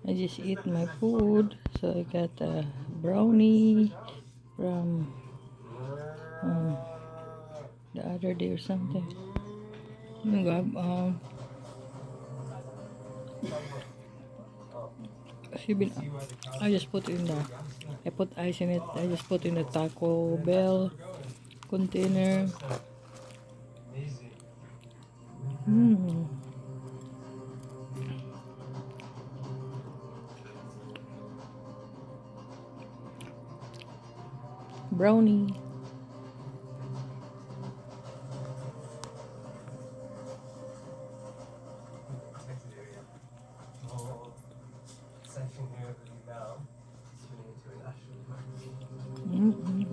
I just eat my food. So I got a brownie from um, the other day or something. I got, I just put in the, I put ice in it. I just put in the Taco Bell container. Mm. Brownie. Mm-mm.